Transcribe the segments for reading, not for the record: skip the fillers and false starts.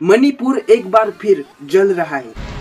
मणिपुर एक बार फिर जल रहा है।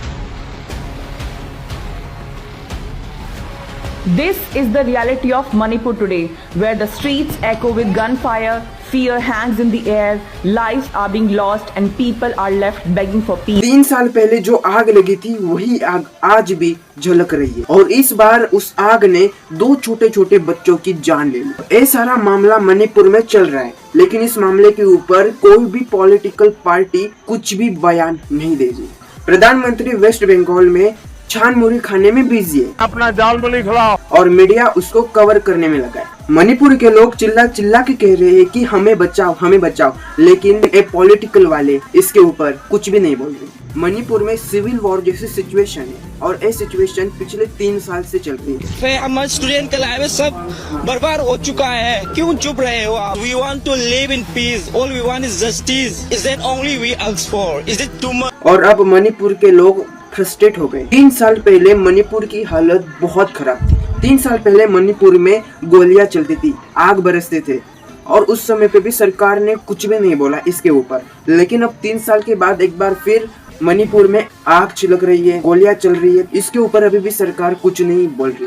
This is the reality of Manipur today, where the streets echo with gunfire, fear hangs in the air, lives are being lost and people are left begging for peace. 3 साल पहले जो आग लगी थी वही आग आज भी झलक रही है और इस बार उस आग ने 2 छोटे छोटे बच्चों की जान ले ली। ये सारा मामला मणिपुर में चल रहा है, लेकिन इस मामले के ऊपर कोई भी पॉलिटिकल पार्टी कुछ भी बयान नहीं दे रही। प्रधानमंत्री वेस्ट बंगाल में छानमुरी खाने में बिजी है, अपना जाल मुली खिलाओ, और मीडिया उसको कवर करने में लगा है। मणिपुर के लोग चिल्ला चिल्ला के कह रहे हैं कि हमें बचाओ हमें बचाओ, लेकिन ये पॉलिटिकल वाले इसके ऊपर कुछ भी नहीं बोल रहे। मणिपुर में सिविल वॉर जैसी सिचुएशन है और ये सिचुएशन पिछले 3 साल से चल रही है। हमारे स्टूडेंट का लाइफ सब बर्बाद हो चुका है, क्यों चुप रहे हो आप? We want to live in peace, all we want is justice. Is that only we ask for? Is it too much? और अब मणिपुर के लोग फ्रस्ट्रेट हो गए। 3 साल पहले मणिपुर की हालत बहुत खराब थी। 3 साल पहले मणिपुर में गोलियां चलती थी, आग बरसते थे और उस समय पे भी सरकार ने कुछ भी नहीं बोला इसके ऊपर। लेकिन अब 3 साल के बाद एक बार फिर मणिपुर में आग छिलक रही है, गोलियां चल रही है, इसके ऊपर अभी भी सरकार कुछ नहीं बोल रही।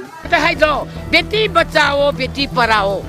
बेटी बचाओ बेटी पढ़ाओ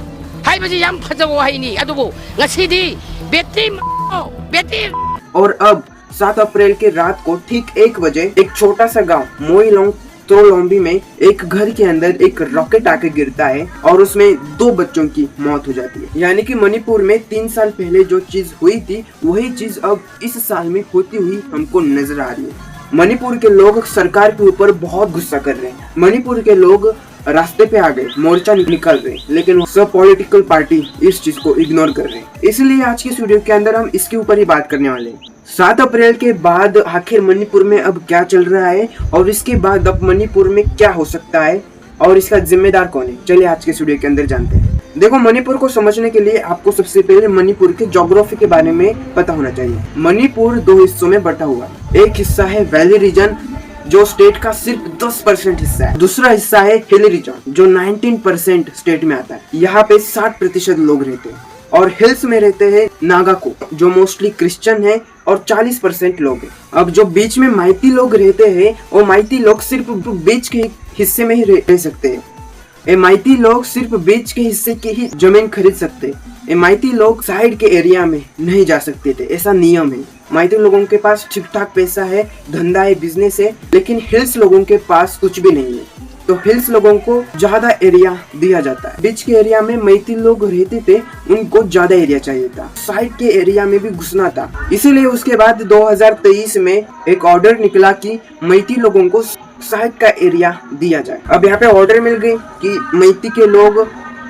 हाइबजी याम फजबो हाइनी अदुबो ngasidi बेटी। और अब 7 अप्रैल के रात को ठीक 1 बजे एक छोटा सा गांव मोइलोंग त्रोलोम्बी में एक घर के अंदर एक रॉकेट आके गिरता है और उसमें 2 बच्चों की मौत हो जाती है। यानी कि मणिपुर में 3 साल पहले जो चीज हुई थी वही चीज अब इस साल में होती हुई हमको नजर आ रही है। मणिपुर के लोग सरकार के ऊपर बहुत गुस्सा कर रहे हैं। मणिपुर के लोग रास्ते पे आ गए, मोर्चा निकल रहे, लेकिन सब पॉलिटिकल पार्टी इस चीज को इग्नोर कर रहे हैं। इसलिए आज की वीडियो के अंदर हम इसके ऊपर ही बात करने वाले हैं। 7 अप्रैल के बाद आखिर मणिपुर में अब क्या चल रहा है और इसके बाद अब मणिपुर में क्या हो सकता है और इसका जिम्मेदार कौन है, चलिए आज के वीडियो के अंदर जानते हैं। देखो, मणिपुर को समझने के लिए आपको सबसे पहले मणिपुर के ज्योग्राफी के बारे में पता होना चाहिए। मणिपुर 2 हिस्सों में बटा हुआ है। एक हिस्सा है वैली रीजन जो स्टेट का सिर्फ 10% हिस्सा है। दूसरा हिस्सा है हिली रीजन जो 19% स्टेट में आता है। यहाँ पे 60% लोग रहते हैं और हिल्स में रहते हैं नागाको जो मोस्टली क्रिश्चियन है और 40% लोग हैं। अब जो बीच में माइती लोग रहते हैं वो माइती लोग सिर्फ बीच के हिस्से में ही रह सकते हैं। ये माइती लोग सिर्फ बीच के हिस्से की ही जमीन खरीद सकते हैं। ये माइती लोग साइड के एरिया में नहीं जा सकते थे, ऐसा नियम है। माइती लोगों के पास ठीक ठाक पैसा है, धंधा है, बिजनेस है, लेकिन हिल्स लोगों के पास कुछ भी नहीं है। तो हिल्स लोगों को ज्यादा एरिया दिया जाता है। बीच के एरिया में मैती लोग रहते थे, उनको ज्यादा एरिया चाहिए था, साइड के एरिया में भी घुसना था। इसीलिए उसके बाद 2023 में एक ऑर्डर निकला कि मैती लोगों को साइड का एरिया दिया जाए। अब यहाँ पे ऑर्डर मिल गई कि मैती के लोग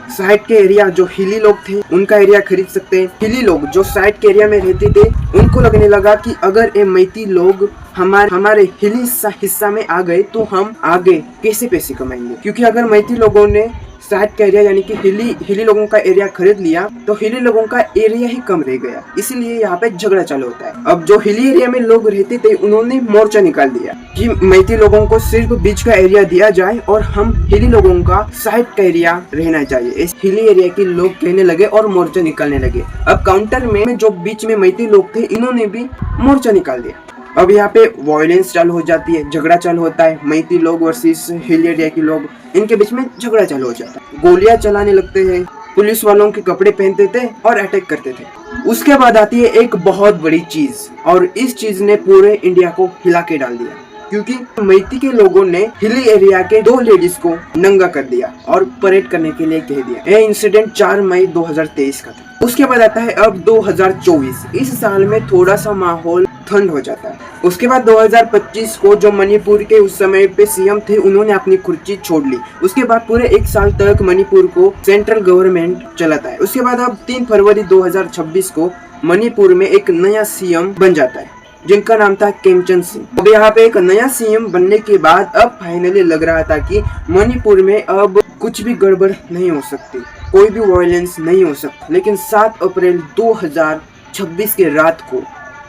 साइड के एरिया जो हिली लोग थे उनका एरिया खरीद सकते हैं। हिली लोग जो साइड के एरिया में रहते थे उनको लगने लगा कि अगर ये मैती लोग हमारे हिली हिस्सा में आ गए तो हम आगे कैसे पैसे कमाएंगे, क्योंकि अगर मैती लोगों ने साइड का एरिया यानी कि हिली लोगों का एरिया खरीद लिया तो हिली लोगों का एरिया ही कम रह गया। इसीलिए यहाँ पे झगड़ा चालू होता है। अब जो हिली एरिया में लोग रहते थे उन्होंने मोर्चा निकाल दिया कि मैती लोगों को सिर्फ बीच का एरिया दिया जाए और हम हिली लोगों का साइड का एरिया रहना चाहिए। इस हिली एरिया के लोग कहने लगे और मोर्चा निकालने लगे। अब काउंटर में जो बीच में मैती लोग थे इन्होंने भी मोर्चा निकाल दिया। अब यहाँ पे वायलेंस चालू हो जाती है, झगड़ा चालू होता है। मैती लोग वर्सेस हिल एरिया के लोग, इनके बीच में झगड़ा चालू हो जाता है। गोलियां चलाने लगते हैं, पुलिस वालों के कपड़े पहनते थे और अटैक करते थे। उसके बाद आती है एक बहुत बड़ी चीज और इस चीज ने पूरे इंडिया को हिला के डाल दिया, क्योंकि मैती के लोगों ने हिली एरिया के 2 लेडीज को नंगा कर दिया और परेड करने के लिए कह दिया। यह इंसिडेंट 4 मई 2023 का था। उसके बाद आता है अब 2024। इस साल में थोड़ा सा माहौल ठंड हो जाता है। उसके बाद 2025 को जो मणिपुर के उस समय पे सीएम थे उन्होंने अपनी कुर्सी छोड़ ली। उसके बाद पूरे 1 साल तक मणिपुर को सेंट्रल गवर्नमेंट चलाता है। उसके बाद अब 3 फरवरी 2026 को मणिपुर में एक नया सीएम बन जाता है जिनका नाम था खेमचंद सिंह। अब यहाँ पे एक नया सीएम बनने के बाद अब फाइनली लग रहा था कि मणिपुर में अब कुछ भी गड़बड़ नहीं हो सकती, कोई भी वायलेंस नहीं हो सकती। लेकिन 7 अप्रैल 2026 के रात को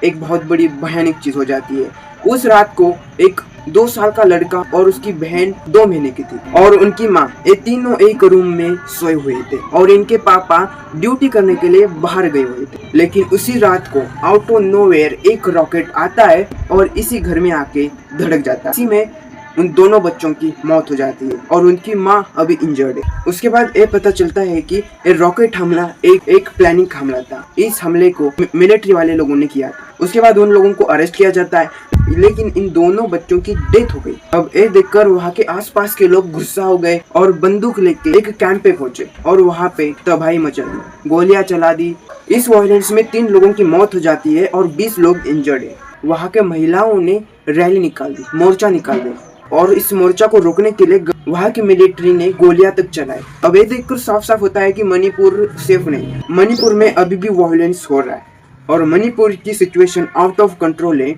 एक बहुत बड़ी भयानक चीज हो जाती है। उस रात को एक 2 साल का लड़का और उसकी बहन 2 महीने की थी और उनकी माँ, ये तीनों एक रूम में सोए हुए थे और इनके पापा ड्यूटी करने के लिए बाहर गए हुए थे। लेकिन उसी रात को आउट ऑफ नोवेयर एक रॉकेट आता है और इसी घर में आके धड़क जाता है। इसी में उन दोनों बच्चों की मौत हो जाती है और उनकी माँ अभी इंजर्ड है। उसके बाद ये पता चलता है कि ये रॉकेट हमला एक प्लानिंग हमला था। इस हमले को मिलिट्री वाले लोगों ने किया था। उसके बाद उन लोगों को अरेस्ट किया जाता है, लेकिन इन दोनों बच्चों की डेथ हो गई। अब ये देखकर वहाँ के आसपास के लोग गुस्सा हो गए और बंदूक लेके एक कैंप पे पहुंचे और वहाँ पे तबाही मचा दी, गोलियां चला दी। इस वायलेंस में 3 लोगों की मौत हो जाती है और 20 लोग इंजर्ड है। वहाँ के महिलाओं ने रैली निकाल दी, मोर्चा निकाल दिया और इस मोर्चा को रोकने के लिए वहाँ की मिलिट्री ने गोलियां तक चलाई। अब ये देखकर साफ साफ होता है कि मणिपुर सेफ नहीं है। मणिपुर में अभी भी वायलेंस हो रहा है और मणिपुर की सिचुएशन आउट ऑफ कंट्रोल है।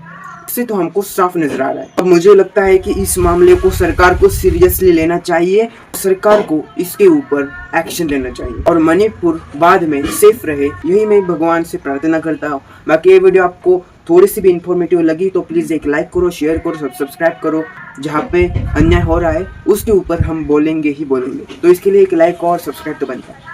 इससे तो हमको साफ नजर आ रहा है। अब मुझे लगता है कि इस मामले को सरकार को सीरियसली लेना चाहिए, सरकार को इसके ऊपर एक्शन लेना चाहिए और मणिपुर बाद में सेफ रहे, यही मैं भगवान से प्रार्थना करता हूँ। बाकी ये वीडियो आपको थोड़ी सी भी इंफॉर्मेटिव लगी तो प्लीज एक लाइक करो, शेयर करो, सब्सक्राइब करो। जहाँ पे अन्याय हो रहा है उसके ऊपर हम बोलेंगे ही बोलेंगे, तो इसके लिए एक लाइक और सब्सक्राइब तो बनता है।